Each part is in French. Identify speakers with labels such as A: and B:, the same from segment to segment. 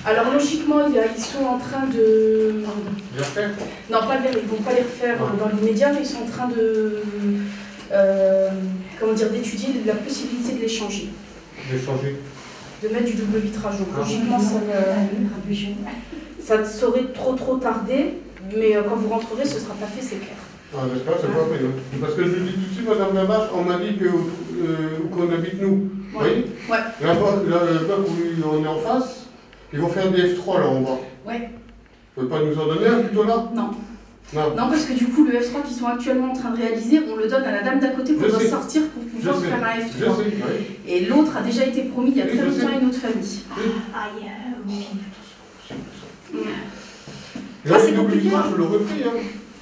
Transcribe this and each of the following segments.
A: Alors logiquement, ils sont en train de... Non, ils ne vont pas les refaire dans l'immédiat, mais ils sont en train de... comment dire, d'étudier la possibilité de les changer. De mettre du double vitrage. Donc logiquement, ça ne saurait trop tarder, mais quand vous rentrerez, ce ne sera pas fait, c'est clair.
B: Ah, j'espère que c'est pas fait. Parce que je vous dis tout de suite, Madame Lavache, on m'a dit qu'on habite nous.
A: Ouais.
B: Oui. Ouais. Là-bas, où on est en face, ils vont faire des F3 là en bas.
A: Ouais.
B: Vous ne pouvez pas nous en donner un plutôt là?
A: Non. Non, parce que du coup, le F3 qu'ils sont actuellement en train de réaliser, on le donne à la dame d'à côté pour sortir pour pouvoir faire un F3.
B: Je sais, oui.
A: Et l'autre a déjà été promis il y a très longtemps à une autre famille.
B: Oui. Là, c'est compliqué. Je le repris.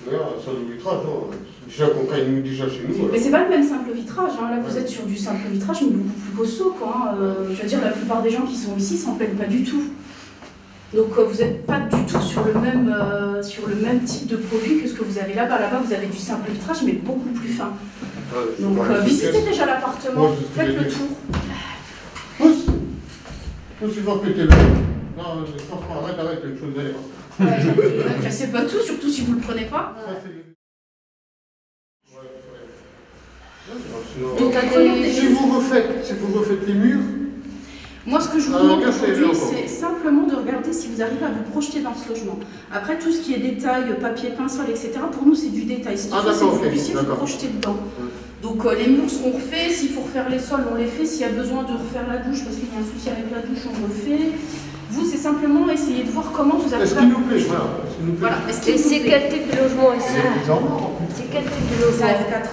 B: D'ailleurs, ça double vitrage, déjà qu'on gagne déjà chez nous.
A: Mais c'est pas le même simple vitrage. Là, vous êtes sur du simple vitrage, mais beaucoup plus costaud. Je veux dire, la plupart des gens qui sont ici s'en plaignent pas du tout. Donc vous n'êtes pas du tout sur le même type de produit que ce que vous avez là-bas. Là-bas, vous avez du simple vitrage, mais beaucoup plus fin. Donc visitez déjà l'appartement, faites le tour.
B: Pousse, il va péter le... Non, franchement, arrête quelque chose d'ailleurs.
A: Ne cassez pas tout, surtout si vous ne le prenez pas.
B: Donc, si vous refaites les murs...
A: Moi, ce que je vous demande aujourd'hui, c'est simplement de regarder si vous arrivez à vous projeter dans ce logement. Après, tout ce qui est détail, papier, pinceau, etc., pour nous, c'est du détail. Ce qu'il faut, c'est que vous puissiez vous projeter dedans. Donc, les murs seront refaits. S'il faut refaire les sols, on les fait. S'il y a besoin de refaire la douche, parce qu'il y a un souci avec la douche, on le fait. Vous, c'est simplement essayer de voir comment vous avez...
B: Est-ce qu'il nous plaît, voilà.
A: Et
C: c'est quel type de logement ici? C'est quel type de logement?
A: F4.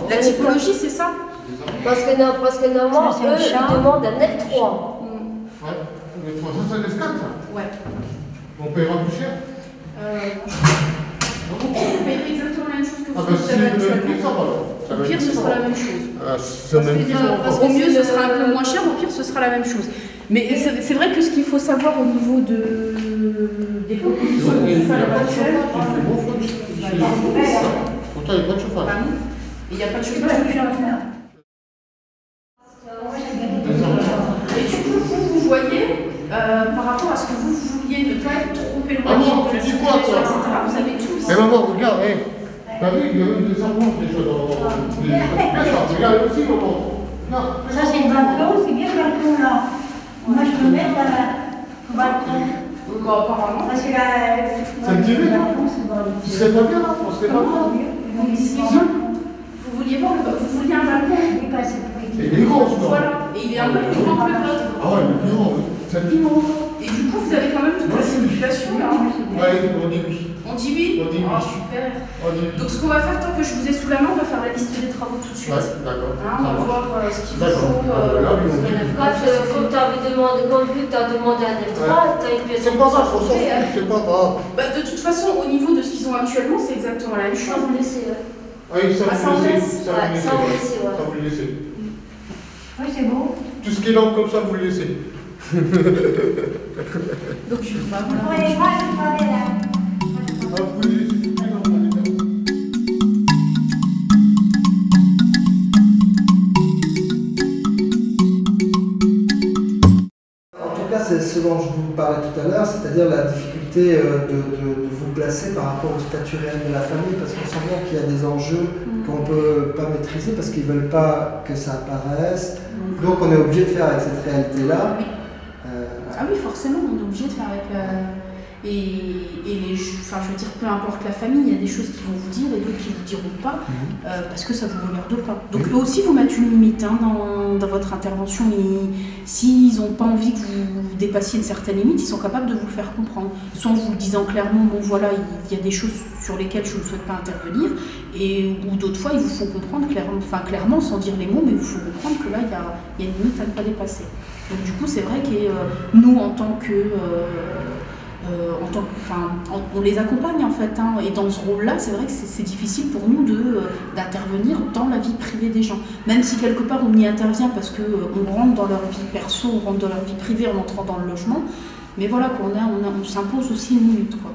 A: La typologie, c'est ça?
C: Parce que normalement, eux, ils demandent un F3.
B: Ouais, mais ça, c'est F4, ça?
A: Ouais.
B: On paiera plus cher?
A: Vous payerez exactement la même chose que vous
B: avez
A: actuellement. Au pire, ce sera la même chose.
B: Au
A: mieux, ce sera un peu moins cher, au pire, ce sera la même chose. Mais c'est vrai que ce qu'il faut savoir au niveau des propositions
B: il n'y a pas de chauffage. Pourtant, il n'y a pas de chauffage.
A: Il n'y a pas de chauffage depuis longtemps. Et du coup, vous voyez, par rapport à ce que vous vouliez, ne pas être trop éloigné de la circulation, etc. Vous avez tout ici.
B: Mais maman, regarde, t'as vu, il y a eu des enfants déjà dans les... Regarde aussi, maman.
D: Ça, c'est le balcon, c'est bien le balcon là. Moi, je peux mettre au balcon.
A: Bon, apparemment.
D: Parce que là,
B: ça me dirait, tu serais pas bien, on serait pas bien.
A: Vous vouliez voir, vous vouliez un balcon.
D: Oui, pas c'est
B: il est grand, ce
A: voilà, et il est un peu plus grand que le vôtre.
B: Ah ouais, il est plus grand. Ça te dit, non?
A: Et du coup, vous avez quand même toute la circulation là.
B: Ouais, on dit oui.
A: On dit oui?
B: On dit oui.
A: Ah, super.
B: Oui.
A: Donc, ce qu'on va faire, tant que je vous ai sous la main, on va faire la liste des travaux tout de suite.
B: Ouais, d'accord.
A: On va voir ce qu'il vous faut.
C: Quand tu avais demandé, tu as demandé un F3, tu as une pièce.
B: C'est pas grave, on s'en fout, c'est pas grave.
A: De toute façon, au niveau de ce qu'ils ont actuellement, c'est exactement la même chose.
C: Ça vous laissez,
B: oui, ça vous laissez.
C: Ça vous
B: laissez.
D: Oui, c'est beau.
B: Tout ce qui est là comme ça, vous le laissez.
A: Donc, je vais pas.
D: Oui, moi, je vais pas là.
E: En tout cas, c'est ce dont je vous parlais tout à l'heure, c'est-à-dire la difficulté de vous placer par rapport au statut réel de la famille, parce qu'on sent bien qu'il y a des enjeux qu'on ne peut pas maîtriser parce qu'ils ne veulent pas que ça apparaisse. Donc on est obligé de faire avec cette réalité-là.
A: Ah oui, forcément, on est obligé de faire avec la... Enfin, je veux dire, peu importe la famille, il y a des choses qui vont vous dire et d'autres qui ne vous diront pas, parce que ça ne vous regarde pas. Donc eux aussi vous mettent une limite dans votre intervention. S'ils n'ont pas envie que vous dépassiez une certaine limite, ils sont capables de vous le faire comprendre. Soit en vous le disant clairement, bon voilà, il y a des choses sur lesquelles je ne souhaite pas intervenir, ou d'autres fois, ils vous font comprendre clairement, sans dire les mots, mais il vous faut comprendre que là, il y a une limite à ne pas dépasser. Donc du coup, c'est vrai que nous, en tant que... on les accompagne en fait, et dans ce rôle-là, c'est vrai que c'est difficile pour nous d'intervenir dans la vie privée des gens. Même si quelque part on y intervient parce qu'on rentre dans leur vie perso, on rentre dans leur vie privée en entrant dans le logement, mais voilà, on s'impose aussi une limite, quoi.